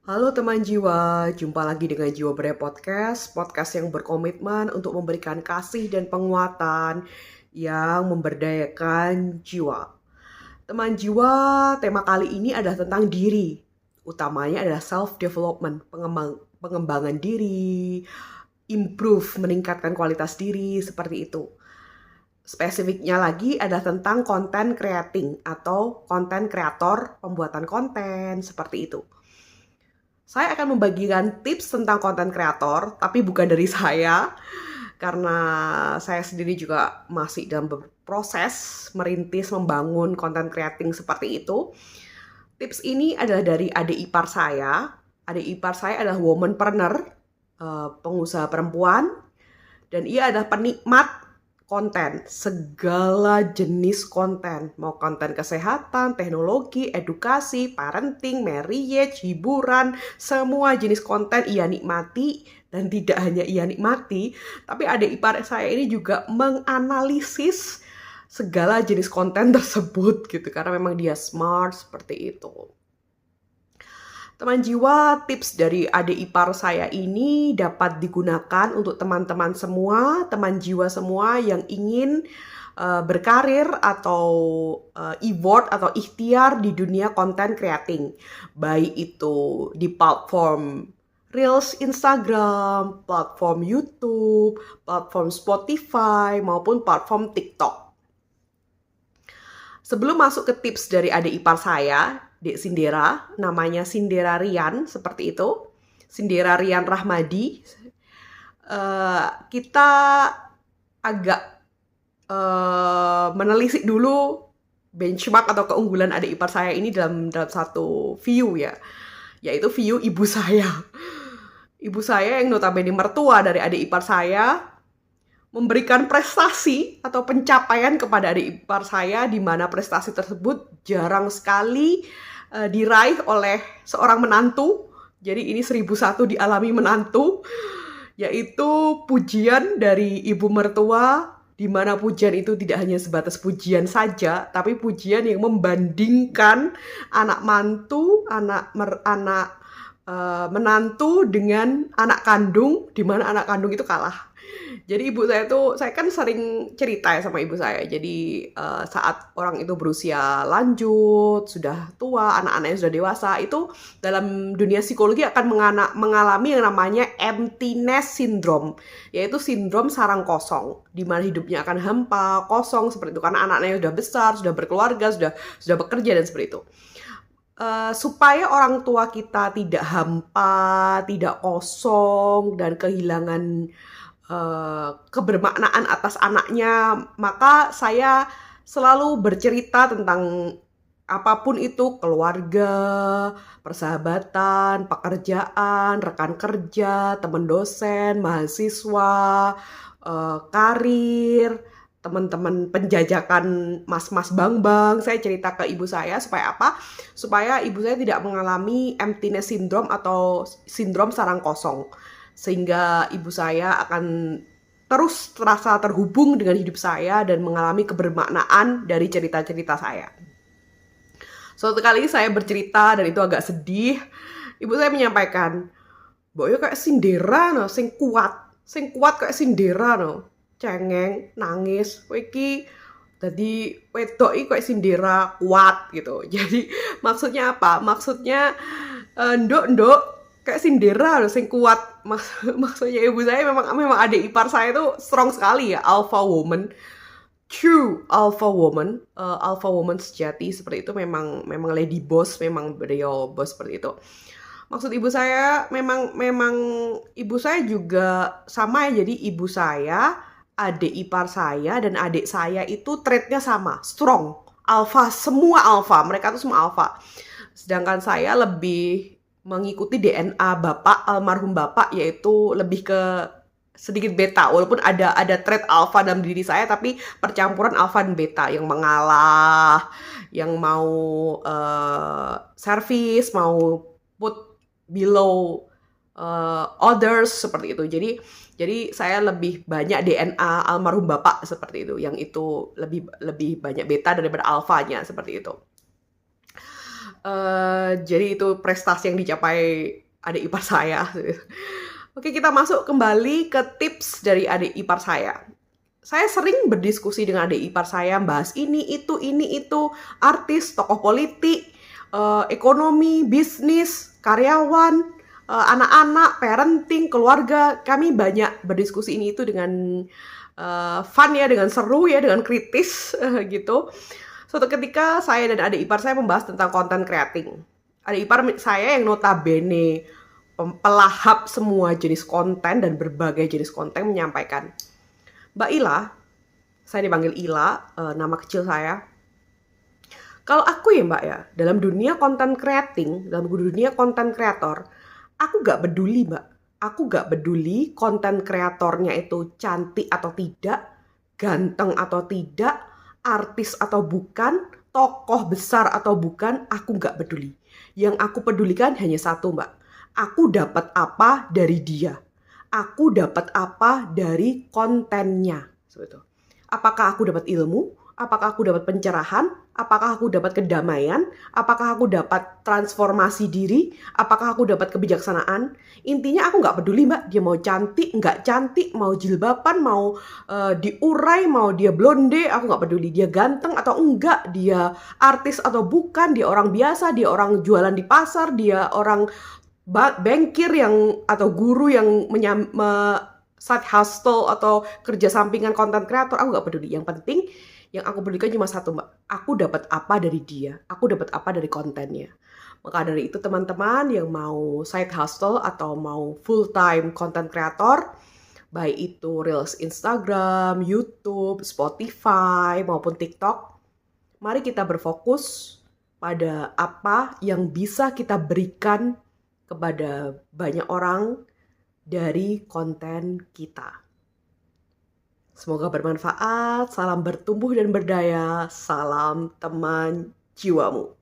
Halo teman jiwa, jumpa lagi dengan Jiwa Berdaya podcast yang berkomitmen untuk memberikan kasih dan penguatan yang memberdayakan jiwa. Teman jiwa, tema kali ini adalah tentang diri. Utamanya adalah self-development, pengembangan diri, improve, meningkatkan kualitas diri, seperti itu. Spesifiknya lagi adalah tentang content creating atau content creator, pembuatan konten, seperti itu. Saya akan membagikan tips tentang konten kreator, tapi bukan dari saya, karena saya sendiri juga masih dalam proses merintis, membangun konten creating seperti itu. Tips ini adalah dari adik ipar saya. Adik ipar saya adalah womanpreneur, pengusaha perempuan, dan ia adalah penikmat konten, segala jenis konten, mau konten kesehatan, teknologi, edukasi, parenting, marriage, hiburan, semua jenis konten ia nikmati. Dan tidak hanya ia nikmati, tapi adik ipar saya ini juga menganalisis segala jenis konten tersebut gitu, karena memang dia smart seperti itu. Teman jiwa, tips dari adik ipar saya ini dapat digunakan untuk teman-teman semua, teman jiwa semua yang ingin berkarir atau e-board atau ikhtiar di dunia content creating. Baik itu di platform Reels Instagram, platform YouTube, platform Spotify, maupun platform TikTok. Sebelum masuk ke tips dari adik ipar saya, Dek Sindera, namanya Sindera Rian, seperti itu. Sindera Rian Rahmadi. Kita agak menelisik dulu benchmark atau keunggulan adik ipar saya ini dalam satu view ya, yaitu view ibu saya. Ibu saya yang notabene mertua dari adik ipar saya memberikan prestasi atau pencapaian kepada adik ipar saya, di mana prestasi tersebut jarang sekali diraih oleh seorang menantu. Jadi ini 1001 dialami menantu, yaitu pujian dari ibu mertua, di mana pujian itu tidak hanya sebatas pujian saja, tapi pujian yang membandingkan anak mantu, anak menantu dengan anak kandung, di mana anak kandung itu kalah. Jadi ibu saya tuh, saya kan sering cerita ya sama ibu saya. Jadi saat orang itu berusia lanjut, sudah tua, anak-anaknya sudah dewasa, itu dalam dunia psikologi akan mengalami yang namanya emptiness syndrome, yaitu sindrom sarang kosong, di mana hidupnya akan hampa, kosong seperti itu, karena anak-anaknya sudah besar, sudah berkeluarga, sudah bekerja dan seperti itu. Supaya orang tua kita tidak hampa, tidak kosong, dan kehilangan kebermaknaan atas anaknya, maka saya selalu bercerita tentang apapun itu, keluarga, persahabatan, pekerjaan, rekan kerja, teman dosen, mahasiswa, karir, teman-teman penjajakan mas-mas bang-bang. Saya cerita ke ibu saya supaya apa? Supaya ibu saya tidak mengalami emptiness syndrome atau sindrom sarang kosong, sehingga ibu saya akan terus terasa terhubung dengan hidup saya dan mengalami kebermaknaan dari cerita-cerita saya. Suatu kali saya bercerita dan itu agak sedih. Ibu saya menyampaikan, "Mbok yo kayak Sindera no, sing kuat kayak Sindera no. Cengeng, nangis, kowe iki dadi wedok iki kayak Sindera kuat," gitu. Jadi maksudnya apa? Maksudnya nduk kayak Sindera loh sing kuat. Maksudnya ibu saya memang adik ipar saya itu strong sekali ya, alpha woman. True alpha woman sejati seperti itu, memang lady boss, memang beliau bos seperti itu. Maksud ibu saya memang ibu saya juga sama ya, jadi ibu saya, adik ipar saya dan adik saya itu trait-nya sama, strong, alpha, semua alpha, mereka tuh semua alpha. Sedangkan saya lebih mengikuti DNA bapak, almarhum bapak, yaitu lebih ke sedikit beta, walaupun ada trait alpha dalam diri saya, tapi percampuran alpha dan beta, yang mengalah, yang mau service, mau put below others seperti itu. Jadi saya lebih banyak DNA almarhum bapak seperti itu, yang itu lebih banyak beta daripada alfanya seperti itu. Jadi itu prestasi yang dicapai adik ipar saya. Oke, kita masuk kembali ke tips dari adik ipar saya. Saya sering berdiskusi dengan adik ipar saya, bahas ini, itu, artis, tokoh politik, ekonomi, bisnis, karyawan, anak-anak, parenting, keluarga. Kami banyak berdiskusi ini itu dengan fun ya, dengan seru ya, dengan kritis gitu. Suatu ketika saya dan adik ipar saya membahas tentang content creating. Adik ipar saya yang notabene pelahap semua jenis konten dan berbagai jenis konten menyampaikan, Mbak Ila, saya dipanggil Ila, nama kecil saya. Kalau aku ya Mbak ya, dalam dunia content creating, dalam dunia content creator, aku gak peduli Mbak. Aku gak peduli konten kreatornya itu cantik atau tidak, ganteng atau tidak, artis atau bukan, tokoh besar atau bukan, aku gak peduli. Yang aku pedulikan hanya satu Mbak. Aku dapat apa dari dia? Aku dapat apa dari kontennya? Seperti itu. Apakah aku dapat ilmu? Apakah aku dapat pencerahan? Apakah aku dapat kedamaian? Apakah aku dapat transformasi diri? Apakah aku dapat kebijaksanaan? Intinya aku nggak peduli Mbak, dia mau cantik, nggak cantik, mau jilbaban, mau diurai, mau dia blonde, aku nggak peduli. Dia ganteng atau enggak, dia artis atau bukan, dia orang biasa, dia orang jualan di pasar, dia orang bankir yang atau guru yang side hustle atau kerja sampingan content creator, aku nggak peduli. Yang penting yang aku pedulikan cuma satu Mbak, aku dapat apa dari dia, aku dapat apa dari kontennya. Maka dari itu teman-teman yang mau side hustle atau mau full time content creator, baik itu Reels Instagram, YouTube, Spotify maupun TikTok, mari kita berfokus pada apa yang bisa kita berikan kepada banyak orang dari konten kita. Semoga bermanfaat, salam bertumbuh dan berdaya, salam teman jiwamu.